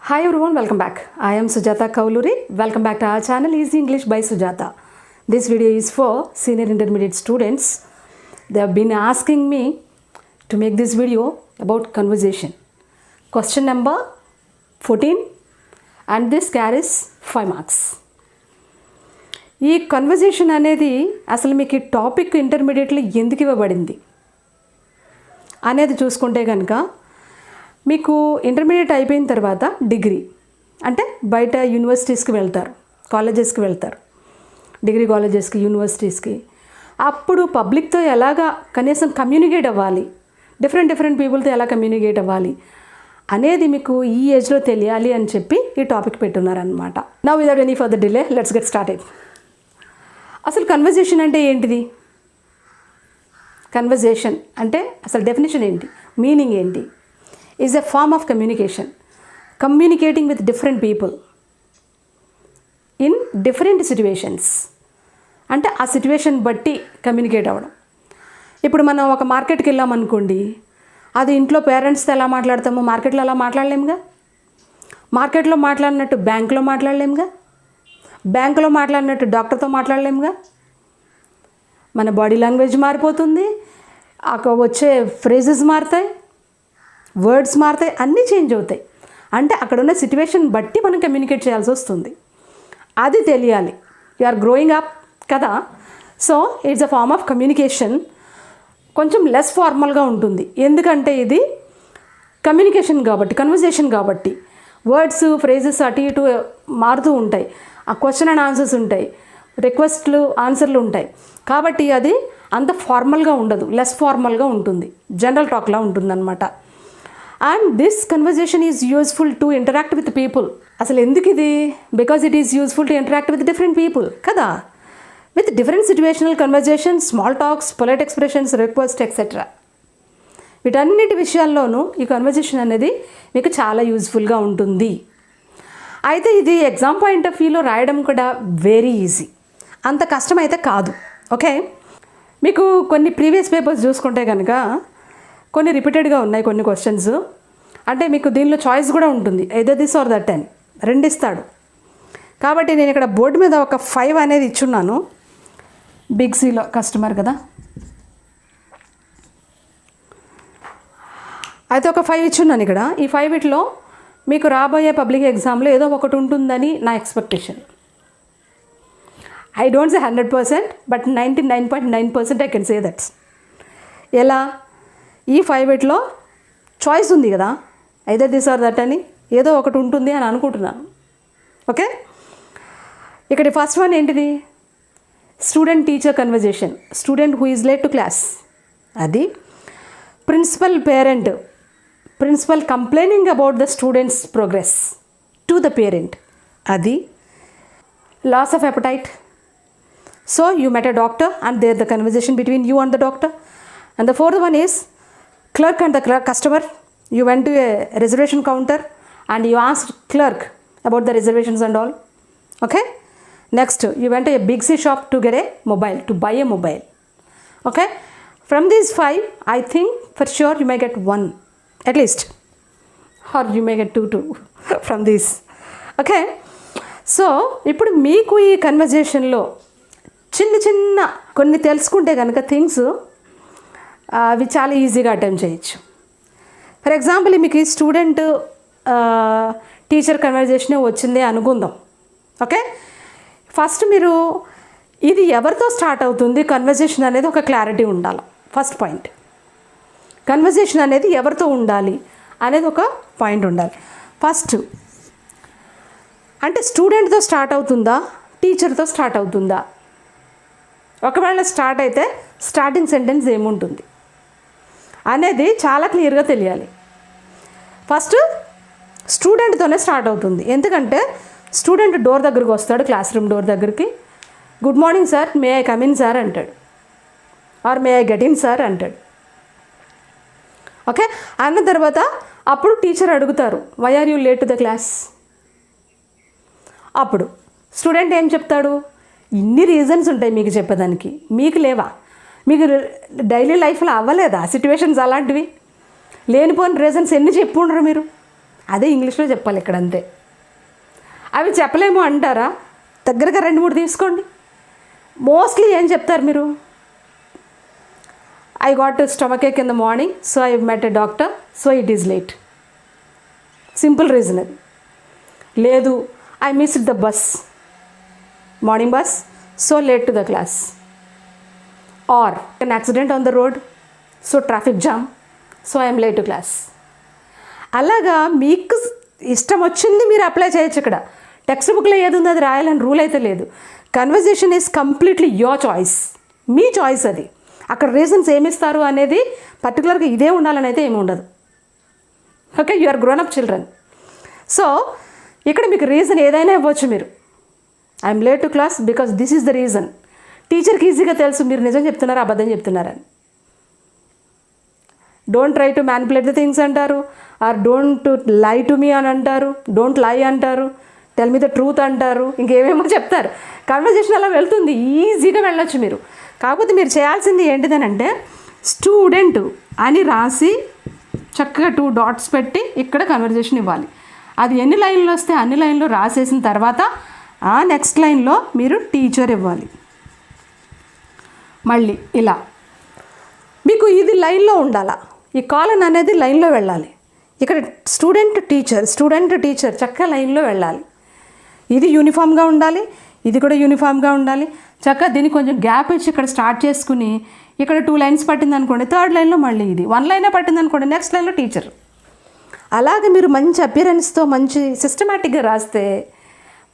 Hi everyone, welcome back. I am Sujata Kauluri. Welcome back to our channel Easy English by Sujata. This video is for senior intermediate students. They have been asking me to make this video about conversation. Question number 14 and this carries 5 marks. ఈ conversation అనేది అసలు మీకు ఈ topic ఇంటర్మీడియట్లో ఎందుకు ఇవ్వబడింది అనేది చూసుకుంటే కనుక మీకు ఇంటర్మీడియట్ అయిపోయిన తర్వాత డిగ్రీ అంటే బయట యూనివర్సిటీస్కి వెళ్తారు, కాలేజెస్కి వెళ్తారు, డిగ్రీ కాలేజెస్కి, యూనివర్సిటీస్కి. అప్పుడు పబ్లిక్తో ఎలాగా కనీసం కమ్యూనికేట్ అవ్వాలి, డిఫరెంట్ పీపుల్తో ఎలా కమ్యూనికేట్ అవ్వాలి అనేది మీకు ఈ ఏజ్లో తెలియాలి అని చెప్పి ఈ టాపిక్ పెట్టున్నారనమాట. Now without any further delay let's get started. అసలు కన్వర్జేషన్ అంటే ఏంటిది? కన్వర్జేషన్ అంటే అసలు డెఫినేషన్ ఏంటి, మీనింగ్ ఏంటి? Is a form of communication, communicating with different people in different situations. అంటే ఆ సిచ్యువేషన్ బట్టి కమ్యూనికేట్ అవ్వడం. ఇప్పుడు మనం ఒక మార్కెట్కి వెళ్ళామనుకోండి, అది ఇంట్లో పేరెంట్స్తో ఎలా మాట్లాడతామో మార్కెట్లో అలా మాట్లాడలేముగా. మార్కెట్లో మాట్లాడినట్టు బ్యాంకులో మాట్లాడలేముగా. బ్యాంకులో మాట్లాడినట్టు డాక్టర్తో మాట్లాడలేముగా. మన బాడీ లాంగ్వేజ్ మారిపోతుంది, అక్కడ వచ్చే ఫ్రేజెస్ మారుతాయి, వర్డ్స్ మారుతాయి, అన్నీ చేంజ్ అవుతాయి. అంటే అక్కడ ఉన్న సిచ్యువేషన్ బట్టి మనం కమ్యూనికేట్ చేయాల్సి వస్తుంది. అది తెలియాలి. యు ఆర్ గ్రోయింగ్ అప్ కదా. So it's a form of communication. కొంచెం లెస్ ఫార్మల్గా ఉంటుంది, ఎందుకంటే ఇది కమ్యూనికేషన్ కాబట్టి, కన్వర్జేషన్ కాబట్టి. వర్డ్స్, ఫ్రేజెస్ అటు ఇటు మారుతూ ఉంటాయి. ఆ క్వశ్చన్ అండ్ ఆన్సర్స్ ఉంటాయి, రిక్వెస్ట్లు, ఆన్సర్లు ఉంటాయి. కాబట్టి అది అంత ఫార్మల్గా ఉండదు, లెస్ ఫార్మల్గా ఉంటుంది, జనరల్ టాక్లా ఉంటుందన్నమాట. And this conversation is useful to interact with people. అసలు ఎందుకు ఇది? Because it is useful to interact with different people కదా, with different situational conversation, small talks, polite expressions, request etcetera. వీటన్నిటి విషయాల్లోనూ ఈ కన్వర్జేషన్ అనేది మీకు చాలా యూజ్ఫుల్గా ఉంటుంది. అయితే ఇది ఎగ్జామ్ పాయింట్ ఆఫ్ వ్యూలో రాయడం కూడా వెరీ ఈజీ, అంత కష్టమైతే కాదు. ఓకే, మీకు కొన్ని ప్రీవియస్ పేపర్స్ చూసుకుంటే కనుక కొన్ని రిపీటెడ్గా ఉన్నాయి కొన్ని క్వశ్చన్స్. అంటే మీకు దీనిలో చాయిస్ కూడా ఉంటుంది, ఎదర్ దిస్ ఆర్ దట్ అని రెండు ఇస్తాడు. కాబట్టి నేను ఇక్కడ బోర్డు మీద ఒక 5 అనేది ఇచ్చున్నాను. బిగ్ సీలో కస్టమర్ కదా, అయితే ఒక 5 ఇచ్చున్నాను ఇక్కడ. ఈ 5 వీటిలో మీకు రాబోయే పబ్లిక్ ఎగ్జామ్లో ఏదో ఒకటి ఉంటుందని నా expectation. I don't say 100%, but 99.9% I can say that's. ఎలా? ఈ 5 వీటిలో చాయిస్ ఉంది కదా, ఐదర్ దిస్ ఆర్ దట్ అని ఏదో ఒకటి ఉంటుంది అని అనుకుంటున్నాను. ఓకే, ఇక్కడ ఫస్ట్ వన్ ఏంటిది? Student teacher conversation. Student who is late to class, అది. Principal complaining about the student's progress to the parent, అది. Loss of appetite. So you met a doctor and there the conversation between you and the doctor. And the fourth one is clerk and the customer. You went to a reservation counter and you asked clerk about the reservations and all. Okay, next you went to a big C shop to get a mobile, to buy a mobile. Okay, from these 5 I think for sure you may get 1 at least, or you may get 2 from these. Okay, so ఇప్పుడు మీకు ఈ కన్వర్జేషన్లో చిన్న కొన్ని తెలుసుకుంటే కనుక things అవి చాలా ఈజీగా అటెంప్ట్ చేయొచ్చు. ఫర్ ఎగ్జాంపుల్ మీకు ఈ స్టూడెంట్ టీచర్ కన్వర్జేషనే వచ్చిందే అనుకుందాం. ఓకే, ఫస్ట్ మీరు ఇది ఎవరితో స్టార్ట్ అవుతుంది కన్వర్జేషన్ అనేది ఒక క్లారిటీ ఉండాలి. ఫస్ట్ పాయింట్, కన్వర్జేషన్ అనేది ఎవరితో ఉండాలి అనేది ఒక పాయింట్ ఉండాలి. ఫస్ట్ అంటే స్టూడెంట్తో స్టార్ట్ అవుతుందా, టీచర్తో స్టార్ట్ అవుతుందా? ఒకవేళ స్టార్ట్ అయితే స్టార్టింగ్ సెంటెన్స్ ఏముంటుంది అనేది చాలా క్లియర్గా తెలియాలి. ఫస్ట్ స్టూడెంట్తోనే స్టార్ట్ అవుతుంది, ఎందుకంటే స్టూడెంట్ డోర్ దగ్గరికి వస్తాడు, క్లాస్ రూమ్ డోర్ దగ్గరికి. Good morning sir, may I come in sir అంటాడు, or may I get in sir అంటాడు. ఓకే, అన్న తర్వాత అప్పుడు టీచర్ అడుగుతారు, why are you late to the class? అప్పుడు స్టూడెంట్ ఏం చెప్తాడు? ఇన్ని రీజన్స్ ఉంటాయి మీకు చెప్పేదానికి, మీకు లేవా? మీకు డైలీ లైఫ్లో అవ్వలేదా సిచ్యువేషన్స్ అలాంటివి? లేనిపోయిన రీజన్స్ ఎన్ని చెప్పుండ్రు మీరు? అదే ఇంగ్లీష్లో చెప్పాలి ఇక్కడ అంతే. అవి చెప్పలేము అంటారా? దగ్గరగా 2-3 తీసుకోండి. మోస్ట్లీ ఏం చెప్తారు మీరు? I got stomach ache in the morning, so I met a doctor, so it is late. Simple reason అది. లేదు, I missed the bus, morning bus, so late to the class. Or an accident on the road, so traffic jam, so I am late to class. అలాగా మీకు ఇష్టం వచ్చింది మీరు apply చేయొచ్చు. ఇక్కడ text బుక్లో ఏది ఉందో అది రాయాలని రూల్ అయితే లేదు. Conversation is completely your choice, me choice అది. అక్కడ రీజన్స్ ఏమిస్తారు అనేది పర్టికులర్గా ఇదే ఉండాలని అయితే ఏమి ఉండదు. Okay, you are grown up children. So ఇక్కడ మీకు రీజన్ ఏదైనా ఇవ్వచ్చు మీరు. I'm late to class because this is the reason. టీచర్కి ఈజీగా తెలుసు మీరు నిజం చెప్తున్నారా అబద్ధం చెప్తున్నారని. Don't try to manipulate the things అంటారు, or don't lie to me అని అంటారు, డోంట్ లై అంటారు, టెల్ మీ ద ట్రూత్ అంటారు, ఇంకేమేమో చెప్తారు. కన్వర్జేషన్ అలా వెళ్తుంది, ఈజీగా వెళ్ళొచ్చు మీరు. కాకపోతే మీరు చేయాల్సింది ఏంటిదనంటే స్టూడెంట్ అని రాసి చక్కగా 2 డాట్స్ పెట్టి ఇక్కడ కన్వర్జేషన్ ఇవ్వాలి. అది ఎన్ని లైన్లు వస్తే అన్ని లైన్లు రాసేసిన తర్వాత ఆ నెక్స్ట్ లైన్లో మీరు టీచర్ ఇవ్వాలి. మళ్ళీ ఇలా మీకు ఇది లైన్లో ఉండాలా, ఈ కాలన్ అనేది లైన్లో వెళ్ళాలి. ఇక్కడ స్టూడెంట్ టీచర్ చక్కగా లైన్లో వెళ్ళాలి. ఇది యూనిఫామ్గా ఉండాలి, ఇది కూడా యూనిఫామ్గా ఉండాలి. చక్కగా దీనికి కొంచెం గ్యాప్ ఇచ్చి ఇక్కడ స్టార్ట్ చేసుకుని ఇక్కడ 2 లైన్స్ పట్టింది అనుకోండి, 3rd లైన్లో మళ్ళీ ఇది 1 లైనే పట్టింది అనుకోండి, నెక్స్ట్ లైన్లో టీచర్. అలాగే మీరు మంచి అపియరెన్స్తో మంచి సిస్టమేటిక్గా రాస్తే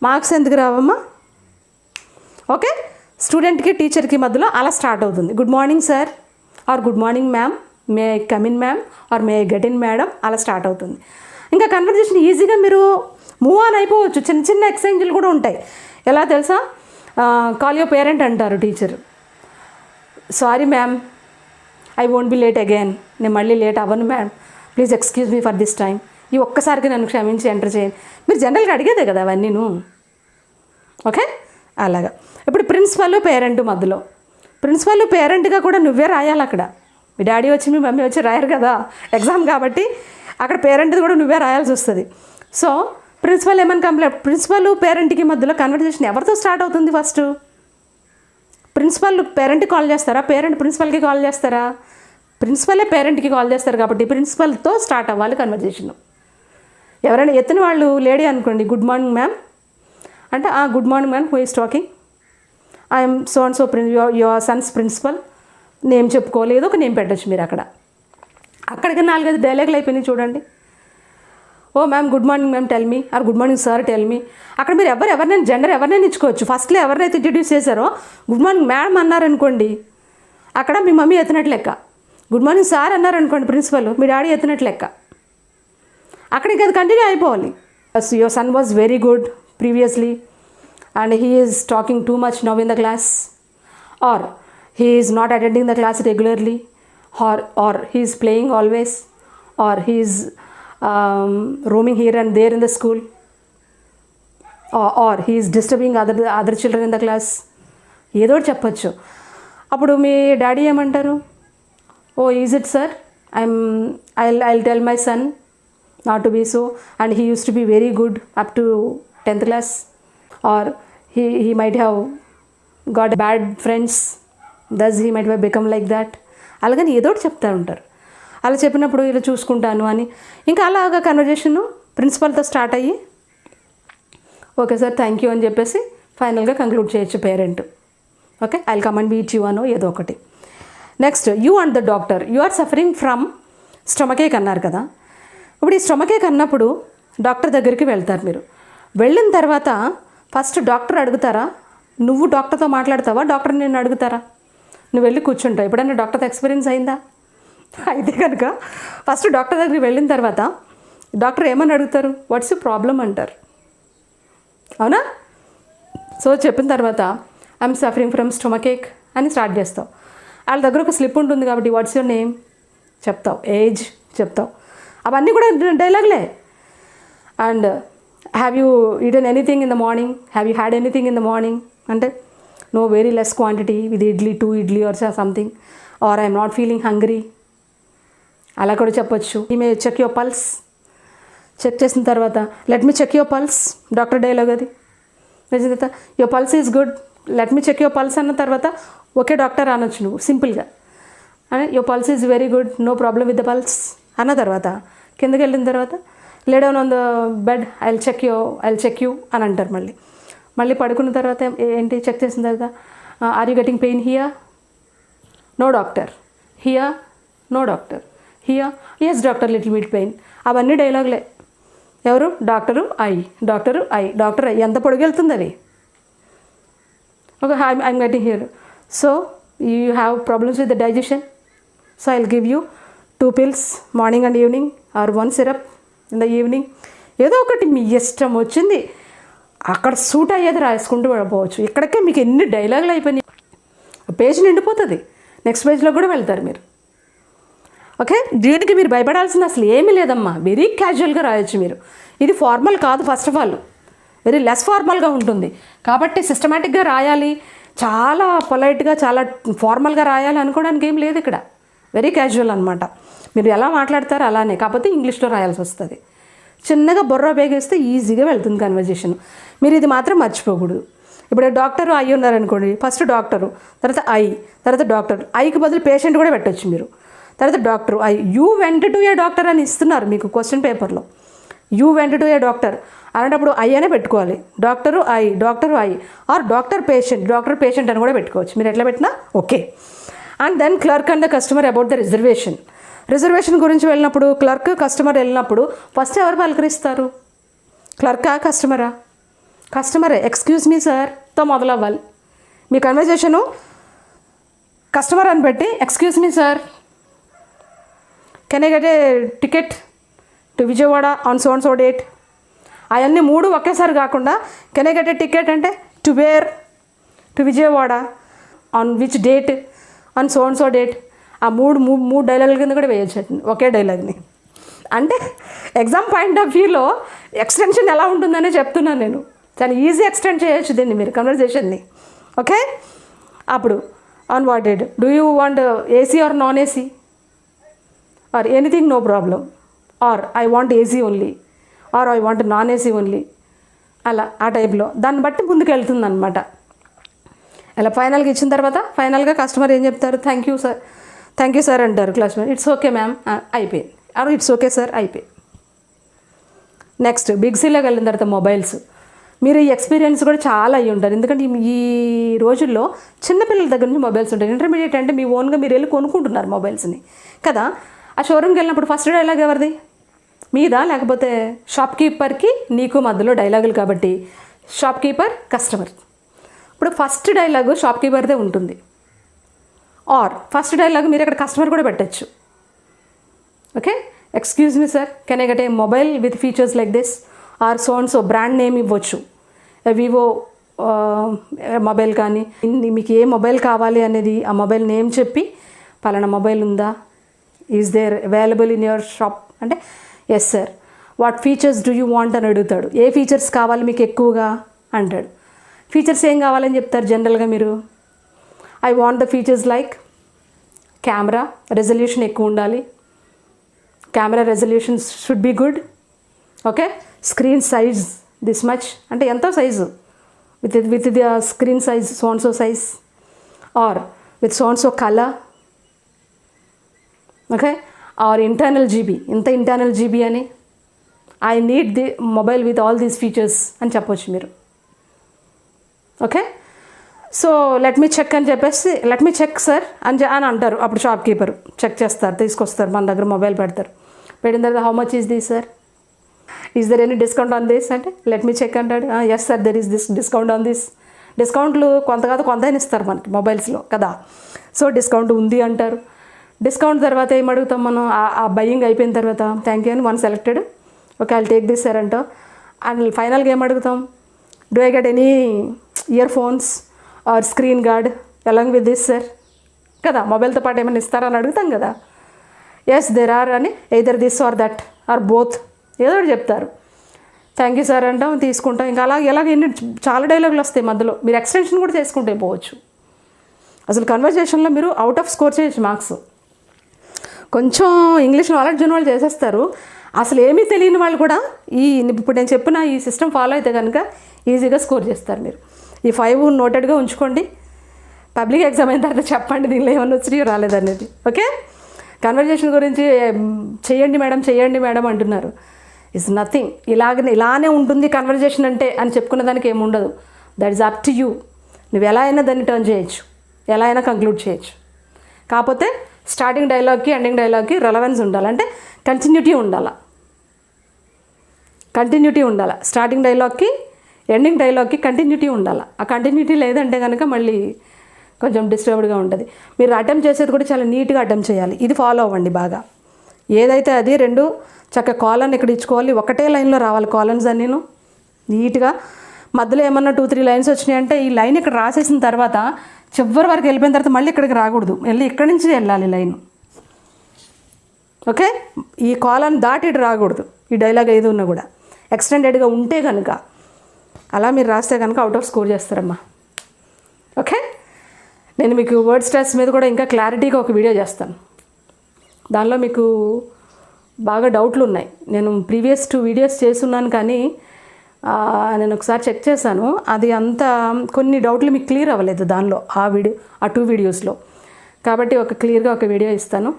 మార్క్స్ ఎందుకు రావమ్మా? ఓకే, స్టూడెంట్కి టీచర్కి మధ్యలో అలా స్టార్ట్ అవుతుంది. Good morning sir, or good morning ma'am, may I come in ma'am, or may I get in madam, అలా స్టార్ట్ అవుతుంది. ఇంకా కన్వర్జేషన్ ఈజీగా మీరు మూవ్ ఆన్ అయిపోవచ్చు. చిన్న చిన్న ఎక్స్చేంజ్లు కూడా ఉంటాయి. ఎలా తెలుసా? కాల్ యువర్ పేరెంట్ అంటారు teacher, sorry ma'am, I won't be late again, నేను మళ్ళీ లేట్ అవ్వను ma'am, please excuse me for this time, ఈ ఒక్కసారికి నన్ను క్షమించి ఎంటర్ చేయండి. మీరు జనరల్గా అడిగేదే కదా అవన్నీను. ఓకే, అలాగా. ఇప్పుడు ప్రిన్సిపల్ పేరెంట్ మధ్యలో, ప్రిన్సిపల్ పేరెంట్గా కూడా నువ్వే రాయాలి. అక్కడ మీ డాడీ వచ్చి మీ మమ్మీ వచ్చి రాయరు కదా ఎగ్జామ్ కాబట్టి, అక్కడ పేరెంట్ది కూడా నువ్వే రాయాల్సి వస్తుంది. సో ప్రిన్సిపల్ ఏమని కంప్లైంట్, ప్రిన్సిపల్ పేరెంట్కి మధ్యలో కన్వర్జేషన్ ఎవరితో స్టార్ట్ అవుతుంది? ఫస్ట్ ప్రిన్సిపల్ పేరెంట్కి కాల్ చేస్తారా, పేరెంట్ ప్రిన్సిపల్కి కాల్ చేస్తారా? ప్రిన్సిపలే పేరెంట్కి కాల్ చేస్తారు కాబట్టి ప్రిన్సిపల్తో స్టార్ట్ అవ్వాలి కన్వర్జేషన్. ఎవరైనా ఎత్తిన వాళ్ళు లేడీ అనుకోండి, గుడ్ మార్నింగ్ మ్యామ్ అంటే, good morning ma'am, who is talking, I'm so and so your son's principal. Name చెప్పుకోలేదు, ఒక నేమ్ పెట్టచ్చు మీరు. అక్కడికి 4-5 డైలాగులు అయిపోయినాయి చూడండి. Oh ma'am, good morning ma'am, tell me, or good morning sir, tell me. అక్కడ మీరు ఎవరినైనా జెండర్ ఎవరినైనా ఇచ్చుకోవచ్చు. ఫస్ట్లో ఎవరినైతే ఇంట్రడ్యూస్ చేశారో గుడ్ మార్నింగ్ మ్యామ్ అన్నారనుకోండి, అక్కడ మీ మమ్మీ ఎత్తినట్లు లెక్క. గుడ్ మార్నింగ్ సార్ అన్నారనుకోండి ప్రిన్సిపల్, మీ డాడీ ఎత్తినట్లు లెక్క. అక్కడికి అది కంటిన్యూ అయిపోవాలి. Your son was very good previously and he is talking too much now in the class, or he is not attending the class regularly, or he is playing always, or he is roaming here and there in the school, or he is disturbing other children in the class. ఏదో చెప్పచ్చు. అప్పుడు మీ daddy ఏమంటారు? Oh is it sir, I'll tell my son not to be so, and he used to be very good up to 10th class, or he might have got bad friends, thus he might have become like that. అలాగని ఏదో ఒకటి చెప్తూ ఉంటారు. అలా చెప్పినప్పుడు ఇలా చూసుకుంటాను అని ఇంకా అలాగా కన్వర్జేషను ప్రిన్సిపల్తో స్టార్ట్ అయ్యి ఓకే సార్ థ్యాంక్ యూ అని చెప్పేసి ఫైనల్గా కంక్లూడ్ చేయొచ్చు parent. Okay, I will come and meet you అనో ఏదో ఒకటి. Next, you and the doctor, you are suffering from stomach ache అన్నారు కదా. ఇప్పుడు ఈ స్టమక్ ఏక్ అన్నప్పుడు డాక్టర్ దగ్గరికి వెళ్తారు. మీరు వెళ్ళిన తర్వాత ఫస్ట్ డాక్టర్ అడుగుతారా, నువ్వు డాక్టర్తో మాట్లాడతావా, డాక్టర్ నిన్ను అడుగుతారా? నువ్వు వెళ్ళి కూర్చుంటావు. ఎప్పుడైనా డాక్టర్తో ఎక్స్పీరియన్స్ అయిందా? అయితే కనుక ఫస్ట్ డాక్టర్ దగ్గరికి వెళ్ళిన తర్వాత డాక్టర్ ఏమని అడుగుతారు? వాట్స్ యూ ప్రాబ్లం అంటారు, అవునా? సో చెప్పిన తర్వాత I'm suffering from stomach ache అని స్టార్ట్ చేస్తావు. వాళ్ళ దగ్గర ఒక స్లిప్ ఉంటుంది కాబట్టి వాట్స్ యువర్ నేమ్ చెప్తావు, ఏజ్ చెప్తావు, అవన్నీ కూడా డైలాగ్లే. And have you eaten anything in the morning, have you had anything in the morning అంటే no very less quantity with idli, 2 idli or something, or I am not feeling hungry, అలా కూడా చెప్పొచ్చు. You may check your pulse, check చేసిన తర్వాత let me check your pulse, doctor dialogue అది. నిజంగా your pulse is good, let me check your pulse అన్న తర్వాత okay doctor అనొచ్చు నువ్వు సింపుల్గా. అని your pulse is very good, no problem with the pulse అన్న తర్వాత కిందకి వెళ్ళిన తర్వాత lay down on the bed, I check you అని అంటారు. మళ్ళీ పడుకున్న తర్వాత ఏంటి చెక్ చేసిన తర్వాత are you getting pain here, no doctor, here no doctor, here yes doctor little bit pain. అవన్నీ డైలాగులే. ఎవరు? Doctor I, doctor I. ఎంత పొడిగెళ్తుంది అది. Okay, I'm getting here, so you have problems with the digestion, so I will give you 2 pills morning and evening or 1 syrup in the evening. ఏదో ఒకటి మీ ఇష్టం వచ్చింది అక్కడ సూట్ అయ్యేది రాసుకుంటూ వెళ్ళిపోవచ్చు. ఇక్కడికే మీకు ఎన్ని డైలాగులు అయిపోయినాయి, పేజ్ నిండిపోతుంది. నెక్స్ట్ పేజ్లో కూడా వెళ్తారు మీరు. ఓకే, దీనికి మీరు భయపడాల్సింది అసలు ఏమీ లేదమ్మా. వెరీ క్యాజువల్గా రాయొచ్చు మీరు. ఇది ఫార్మల్ కాదు, first of all very less ఫార్మల్గా ఉంటుంది. కాబట్టి సిస్టమేటిక్గా రాయాలి, చాలా పొలైట్గా చాలా ఫార్మల్గా రాయాలి అనుకోవడానికి ఏం లేదు ఇక్కడ. వెరీ క్యాజువల్ అనమాట. మీరు ఎలా మాట్లాడతారో అలానే, కాకపోతే ఇంగ్లీష్లో రాయాల్సి వస్తుంది. చిన్నగా బుర్ర ఉపయోగిస్తే ఈజీగా వెళ్తుంది కన్వర్జేషన్. మీరు ఇది మాత్రం మర్చిపోకూడదు. ఇప్పుడు డాక్టరు ఐ ఉన్నారనుకోండి, ఫస్ట్ డాక్టరు, తర్వాత ఐ, తర్వాత డాక్టర్. ఐకి బదులు పేషెంట్ కూడా పెట్టవచ్చు మీరు. తర్వాత doctor I, you went to a doctor అని ఇస్తున్నారు మీకు క్వశ్చన్ పేపర్లో. You went to a doctor అలాంటప్పుడు ఐ అనే పెట్టుకోవాలి. Doctor I or doctor patient అని కూడా పెట్టుకోవచ్చు. మీరు ఎట్లా పెట్టినా okay. And then clerk and the customer about the reservation గురించి వెళ్ళినప్పుడు, క్లర్క్ కస్టమర్ వెళ్ళినప్పుడు ఫస్ట్ ఎవరు పలకరిస్తారు? క్లర్కా కస్టమరా? కస్టమరే. ఎక్స్క్యూజ్ మీ సార్తో మొదలవ్వాలి మీ కన్వర్జేషను. కస్టమర్ అని పెట్టి excuse me sir, can I get a ticket to Vijayawada on so and so date. అవన్నీ 3 ఒకేసారి కాకుండా can I get a ticket అంటే to where, to Vijayawada on which date, on so and so date. ఆ మూడు డైలాగుల కింద కూడా వేయచ్చు ఒకే డైలాగ్ని. అంటే ఎగ్జామ్ పాయింట్ ఆఫ్ వ్యూలో ఎక్స్టెన్షన్ ఎలా ఉంటుందనే చెప్తున్నాను నేను. చాలా ఈజీ ఎక్స్టెండ్ చేయొచ్చు దీన్ని మీరు కన్వర్జేషన్ని. ఓకే, అప్పుడు on what date, do you want AC or non AC or anything no problem, or I want AC only, or I want non AC only. అలా ఆ టైప్లో దాన్ని బట్టి ముందుకు వెళ్తుంది అనమాట. అలా ఫైనల్గా ఇచ్చిన తర్వాత ఫైనల్గా కస్టమర్ ఏం చెప్తారు? థ్యాంక్ యూ సార్ అంటారు. కస్టమర్ ఇట్స్ ఓకే మ్యామ్ అయిపోయింది, ఆర్ ఇట్స్ ఓకే సార్ అయిపోయింది. నెక్స్ట్ బిగ్ సీలోకి వెళ్ళిన తర్వాత మొబైల్స్. మీరు ఈ ఎక్స్పీరియన్స్ కూడా చాలా అయ్యి ఉంటారు. ఎందుకంటే ఈ రోజుల్లో చిన్నపిల్లల దగ్గర నుంచి మొబైల్స్ ఉంటాయి. ఇంటర్మీడియట్ అంటే మీ ఓన్గా మీరు వెళ్ళి కొనుక్కుంటున్నారు మొబైల్స్ని కదా. ఆ షోరూమ్కి వెళ్ళినప్పుడు ఫస్ట్ డైలాగ్ ఎవరిది? మీదా లేకపోతే షాప్ కీపర్కి నీకు మధ్యలో డైలాగులు కాబట్టి షాప్ కీపర్ కస్టమర్. ఇప్పుడు ఫస్ట్ డైలాగు షాప్ కీపర్దే ఉంటుంది, ఆర్ ఫస్ట్ డైలాగ్ మీరు అక్కడ కస్టమర్ కూడా పెట్టచ్చు. Okay, excuse me sir, can I get a mobile with features like this, or so and so brand name ఇవ్వచ్చు. వివో మొబైల్ కానీ మీకు ఏ మొబైల్ కావాలి అనేది ఆ మొబైల్ నేమ్ చెప్పి పలానా మొబైల్ ఉందా, is there available in your shop అంటే yes sir. What features do you want అని అడుగుతాడు. ఏ ఫీచర్స్ కావాలి మీకు ఎక్కువగా అంటాడు. ఫీచర్స్ ఏం కావాలని చెప్తారు జనరల్గా మీరు? I want the features like camera resolution ఎక్కువ ఉండాలి, camera resolution should be good. Okay, screen size this much అంటే ఎంతో size, with the screen size so and so size, or with so and so colour. Okay, or internal GB, ఇంత internal GB అని, I need the mobile with all these features అని చెప్పొచ్చు మీరు. Okay, so let me check అని చెప్పేసి let me check sir అని అంటారు. అప్పుడు షాప్ కీపర్ చెక్ చేస్తారు, తీసుకొస్తారు, మన దగ్గర మొబైల్ పెడతారు. పెట్టిన తర్వాత how much is this sir, is there any discount on this అంటే లెట్ మీ చెక్ అంటాడు. Yes sir there is this discount on this. డిస్కౌంట్లు కొంత కాదు కొంత ఇస్తారు మనకి మొబైల్స్లో కదా. సో డిస్కౌంట్ ఉంది అంటారు. డిస్కౌంట్ తర్వాత ఏం అడుగుతాం మనం? ఆ బయ్యింగ్ అయిపోయిన తర్వాత థ్యాంక్ యూ అని 1 selected, okay I'll take this sir అంటాం. అండ్ ఫైనల్గా ఏం అడుగుతాం? Do I get any earphones or screen guard along with this sir కదా. మొబైల్తో పాటు ఏమైనా ఇస్తారని అడుగుతాం కదా. ఎస్ దెర్ ఆర్ అని, either this or that or both ఏదో ఒకటి చెప్తారు. థ్యాంక్ యూ సార్ అంటాం, తీసుకుంటాం. ఇంకా అలాగే ఎన్ని చాలా డైలాగులు వస్తాయి మధ్యలో. మీరు ఎక్స్టెన్షన్ కూడా చేసుకుంటే పోవచ్చు. అసలు కన్వర్జేషన్లో మీరు అవుట్ ఆఫ్ స్కోర్ చేయొచ్చు మార్క్స్. కొంచెం ఇంగ్లీష్ నాలెడ్జ్ ఉన్న వాళ్ళు చేసేస్తారు. అసలు ఏమీ తెలియని వాళ్ళు కూడా ఇప్పుడు నేను చెప్పిన ఈ సిస్టమ్ ఫాలో అయితే కనుక ఈజీగా స్కోర్ చేస్తారు మీరు. ఈ 5 నోటెడ్గా ఉంచుకోండి. పబ్లిక్ ఎగ్జామ్ అయిన తర్వాత చెప్పండి దీనిలో ఏమన్నా వచ్చినాయో రాలేదనేది. ఓకే, కన్వర్జేషన్ గురించి చేయండి మేడం అంటున్నారు. It's nothing. ఇలానే ఉంటుంది కన్వర్జేషన్ అంటే అని చెప్పుకున్న దానికి ఏముండదు. That is up to you. నువ్వు ఎలా అయినా దాన్ని టర్న్ చేయొచ్చు, ఎలా అయినా కంక్లూడ్ చేయొచ్చు. కాకపోతే స్టార్టింగ్ డైలాగ్కి ఎండింగ్ డైలాగ్కి రెలవెన్స్ ఉండాలి, అంటే కంటిన్యూటీ ఉండాలి. స్టార్టింగ్ డైలాగ్కి ఎండింగ్ డైలాగ్కి కంటిన్యూటీ ఉండాలి. ఆ కంటిన్యూటీ లేదంటే కనుక మళ్ళీ కొంచెం డిస్టర్బ్డ్గా ఉంటుంది. మీరు అటెంప్ట్ చేసేది కూడా చాలా నీట్గా అటెంప్ట్ చేయాలి. ఇది ఫాలో అవ్వండి బాగా. ఏదైతే అది 2 చక్కగా కాలన్ ఇక్కడ ఇచ్చుకోవాలి. ఒకటే లైన్లో రావాలి కాలన్స్ అన్నీను నీట్గా. మధ్యలో ఏమన్నా 2-3 లైన్స్ వచ్చినాయంటే ఈ లైన్ ఇక్కడ రాసేసిన తర్వాత చివరి వరకు వెళ్ళిపోయిన తర్వాత మళ్ళీ ఇక్కడికి రాకూడదు, ఇక్కడి నుంచి వెళ్ళాలి లైన్. ఓకే, ఈ కాలన్ దాటి ఇటు రాకూడదు. ఈ డైలాగ్ ఏది ఉన్నా కూడా ఎక్స్టెండెడ్గా ఉంటే కనుక అలా మీరు రాస్తే కనుక అవుట్ ఆఫ్ స్కోర్ చేస్తారమ్మా. ఓకే, నేను మీకు వర్డ్ స్ట్రెస్ మీద కూడా ఇంకా క్లారిటీగా ఒక వీడియో చేస్తాను. దానిలో మీకు బాగా డౌట్లు ఉన్నాయి. నేను ప్రీవియస్ 2 వీడియోస్ చేస్తున్నాను, కానీ నేను ఒకసారి చెక్ చేశాను. అది అంతా కొన్ని డౌట్లు మీకు క్లియర్ అవ్వలేదు దానిలో, ఆ 2 వీడియోస్లో. కాబట్టి క్లియర్గా ఒక వీడియో ఇస్తాను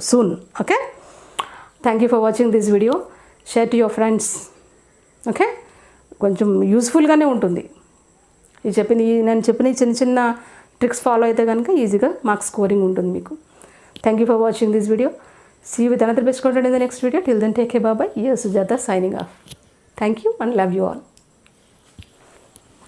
soon. Okay, thank you for watching this video. Share to your friends. Okay, కొంచెం యూస్ఫుల్గానే ఉంటుంది. నేను చెప్పిన చిన్న ట్రిక్స్ ఫాలో అయితే కనుక ఈజీగా మార్క్స్ స్కోరింగ్ ఉంటుంది మీకు. Thank you for watching this video. See you with another best content in the next video. Till then, take care. Bye bye. Here is Sujata signing off. Thank you and love you all.